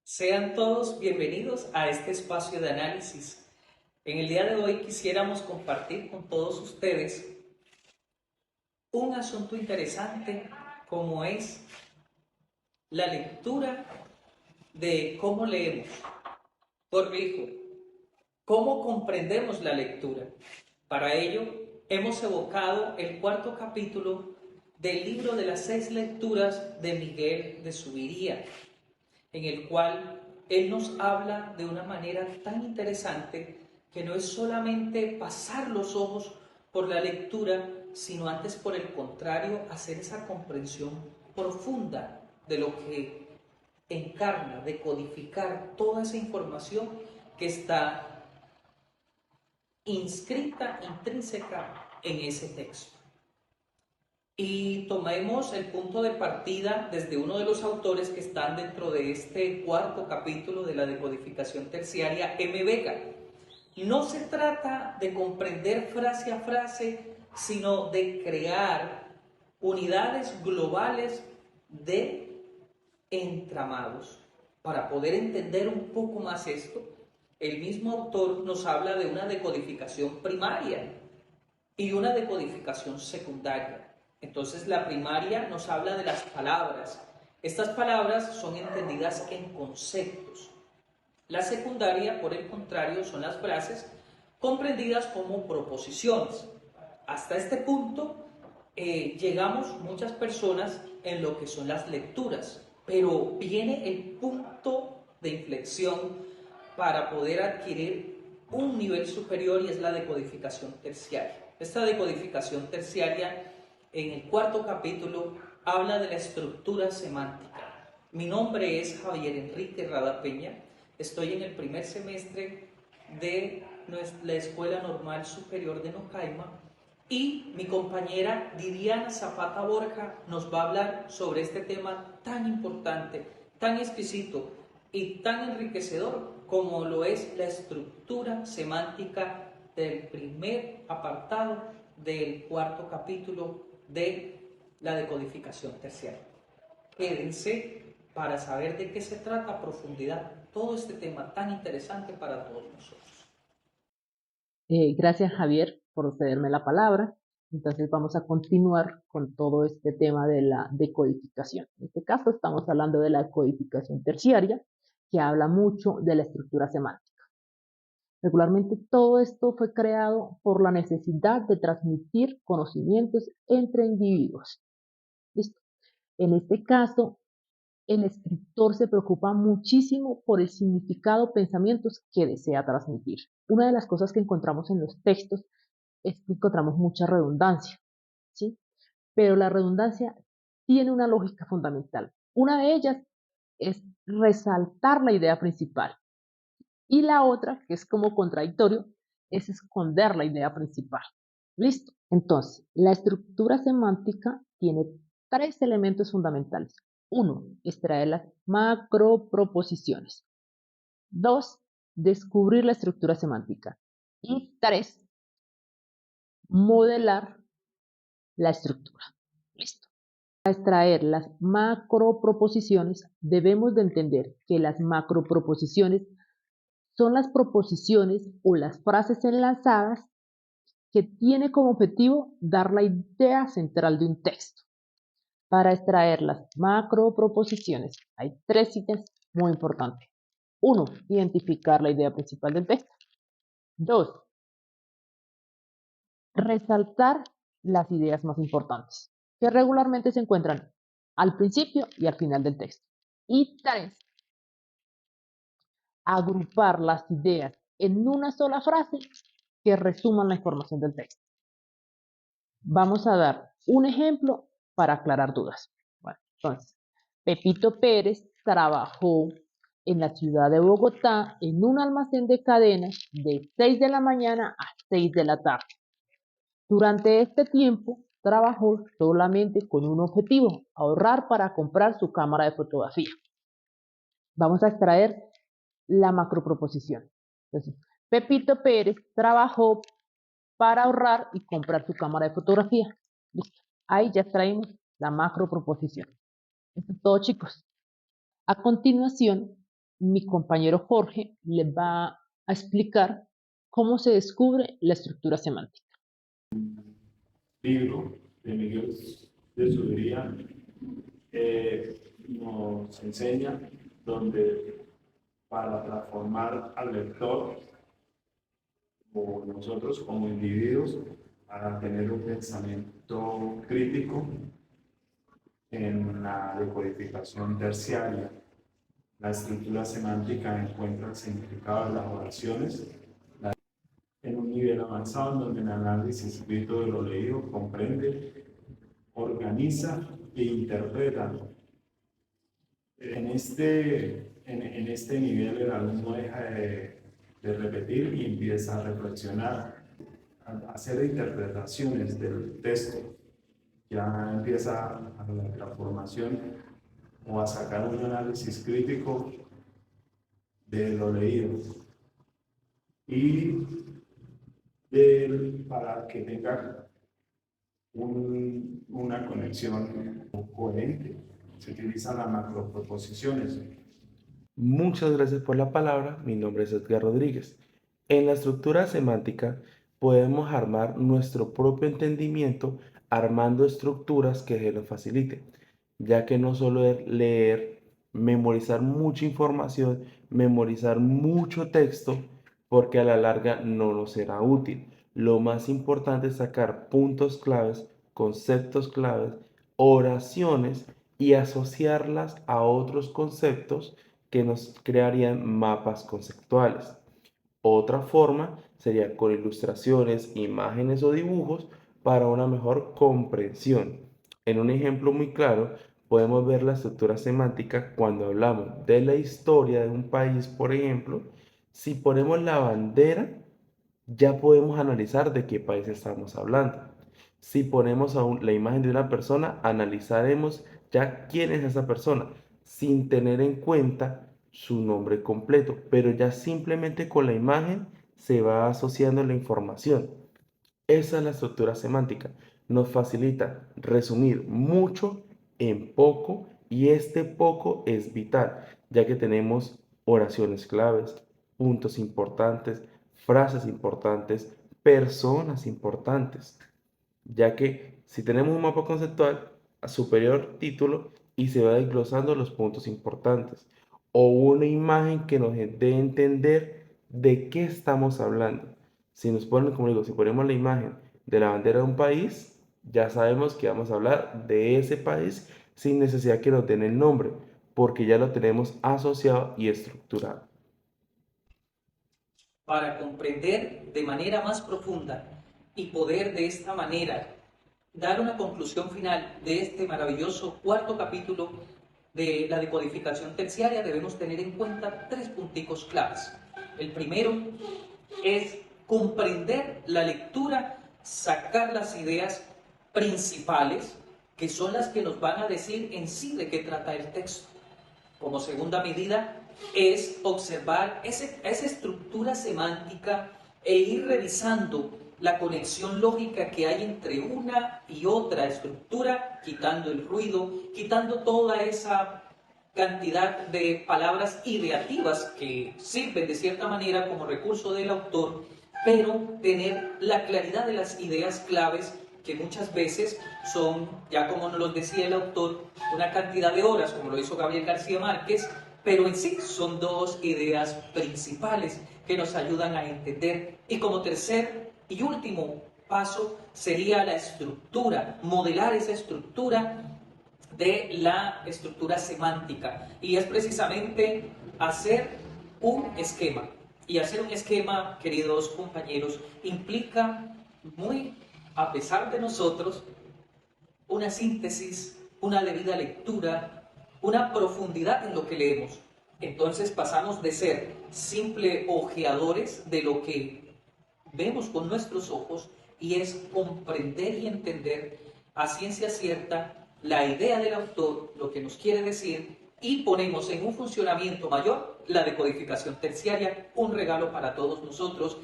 Sean todos bienvenidos a este espacio de análisis. En el día de hoy quisiéramos compartir con todos ustedes un asunto interesante como es la lectura de cómo leemos. Corrijo, cómo comprendemos la lectura. Para ello hemos evocado el cuarto capítulo del libro de las 6 lecturas de Miguel de Subiría, en el cual él nos habla de una manera tan interesante que no es solamente pasar los ojos por la lectura, sino antes por el contrario, hacer esa comprensión profunda de lo que encarna, de codificar toda esa información que está inscrita, intrínseca en ese texto. Y tomemos el punto de partida desde uno de los autores que están dentro de este cuarto capítulo de la decodificación terciaria, M. Vega. No se trata de comprender frase a frase, sino de crear unidades globales de entramados. Para poder entender un poco más esto, el mismo autor nos habla de una decodificación primaria y una decodificación secundaria. Entonces la primaria nos habla de las palabras. Estas palabras son entendidas en conceptos. La secundaria, por el contrario, son las frases comprendidas como proposiciones. Hasta este punto llegamos muchas personas en lo que son las lecturas, pero viene el punto de inflexión para poder adquirir un nivel superior y es la decodificación terciaria. Esta decodificación terciaria en el cuarto capítulo habla de la estructura semántica. Mi nombre es Javier Enrique Rada Peña, estoy en el primer semestre de la Escuela Normal Superior de Nocaima y mi compañera Didiana Zapata Borja nos va a hablar sobre este tema tan importante, tan exquisito y tan enriquecedor como lo es la estructura semántica del primer apartado del cuarto capítulo de la decodificación terciaria. Quédense para saber de qué se trata a profundidad todo este tema tan interesante para todos nosotros. Gracias, Javier, por cederme la palabra. Entonces vamos a continuar con todo este tema de la decodificación. En este caso estamos hablando de la codificación terciaria, que habla mucho de la estructura semántica. Regularmente todo esto fue creado por la necesidad de transmitir conocimientos entre individuos. ¿Listo? En este caso, el escritor se preocupa muchísimo por el significado o pensamientos que desea transmitir. Una de las cosas que encontramos en los textos es que encontramos mucha redundancia, ¿sí? Pero la redundancia tiene una lógica fundamental. Una de ellas es resaltar la idea principal y la otra, que es como contradictorio, es esconder la idea principal. ¿Listo? Entonces, la estructura semántica tiene 3 elementos fundamentales. 1, extraer las macroproposiciones. 2, descubrir la estructura semántica. Y 3, modelar la estructura. Listo. Para extraer las macroproposiciones, debemos de entender que las macroproposiciones son las proposiciones o las frases enlazadas que tiene como objetivo dar la idea central de un texto. Para extraer las macroproposiciones hay 3 ítems muy importantes. 1, identificar la idea principal del texto. 2, resaltar las ideas más importantes, que regularmente se encuentran al principio y al final del texto. Y 3, agrupar las ideas en una sola frase que resuman la información del texto. Vamos a dar un ejemplo para aclarar dudas. Bueno, entonces, Pepito Pérez trabajó en la ciudad de Bogotá en un almacén de cadenas de 6 de la mañana a 6 de la tarde. Durante este tiempo, trabajó solamente con un objetivo: ahorrar para comprar su cámara de fotografía. Vamos a extraer la macroproposición. Entonces, Pepito Pérez trabajó para ahorrar y comprar su cámara de fotografía. Listo. Ahí ya extraímos la macroproposición. Esto es todo, chicos. A continuación, mi compañero Jorge les va a explicar cómo se descubre la estructura semántica. Libro de Miguel de Zubería nos enseña donde para transformar al lector o nosotros como individuos a tener un pensamiento crítico en la decodificación terciaria. La estructura semántica encuentra el significado de las oraciones en un nivel avanzado en donde el análisis escrito de lo leído comprende, organiza e interpreta. En este nivel el alumno deja de repetir y empieza a reflexionar, a hacer interpretaciones del texto. Ya empieza a la transformación o a sacar un análisis crítico de lo leído. Y para que tenga una conexión coherente. Se utilizan las macroproposiciones. Muchas gracias por la palabra. Mi nombre es Edgar Rodríguez. En la estructura semántica podemos armar nuestro propio entendimiento armando estructuras que se nos faciliten, ya que no solo es leer, memorizar mucha información, memorizar mucho texto, porque a la larga no nos será útil. Lo más importante es sacar puntos claves, conceptos claves, oraciones y asociarlas a otros conceptos que nos crearían mapas conceptuales. Otra forma sería con ilustraciones, imágenes o dibujos para una mejor comprensión. En un ejemplo muy claro, podemos ver la estructura semántica cuando hablamos de la historia de un país, por ejemplo. Si ponemos la bandera, ya podemos analizar de qué país estamos hablando. Si ponemos la imagen de una persona, analizaremos ya quién es esa persona, sin tener en cuenta su nombre completo, pero ya simplemente con la imagen se va asociando la información. Esa es la estructura semántica. Nos facilita resumir mucho en poco y este poco es vital, ya que tenemos oraciones claves, puntos importantes, frases importantes, personas importantes, ya que si tenemos un mapa conceptual, a superior título y se va desglosando los puntos importantes, o una imagen que nos dé a entender de qué estamos hablando. Si nos ponen, como digo, si ponemos la imagen de la bandera de un país, ya sabemos que vamos a hablar de ese país sin necesidad que nos den el nombre, porque ya lo tenemos asociado y estructurado. Para comprender de manera más profunda y poder de esta manera dar una conclusión final de este maravilloso cuarto capítulo de la decodificación terciaria, debemos tener en cuenta 3 punticos claves. El primero es comprender la lectura, sacar las ideas principales, que son las que nos van a decir en sí de qué trata el texto. Como segunda medida, es observar esa estructura semántica e ir revisando la conexión lógica que hay entre una y otra estructura, quitando el ruido, quitando toda esa cantidad de palabras ideativas que sirven de cierta manera como recurso del autor, pero tener la claridad de las ideas claves que muchas veces son, ya como nos lo decía el autor, una cantidad de horas, como lo hizo Gabriel García Márquez, pero en sí son 2 ideas principales que nos ayudan a entender. Y como tercer y último paso sería la estructura, modelar esa estructura de la estructura semántica. Y es precisamente hacer un esquema. Y hacer un esquema, queridos compañeros, implica muy, a pesar de nosotros, una síntesis, una debida lectura, una profundidad en lo que leemos. Entonces pasamos de ser simple ojeadores de lo que vemos con nuestros ojos y es comprender y entender a ciencia cierta la idea del autor, lo que nos quiere decir, y ponemos en un funcionamiento mayor la decodificación terciaria, un regalo para todos nosotros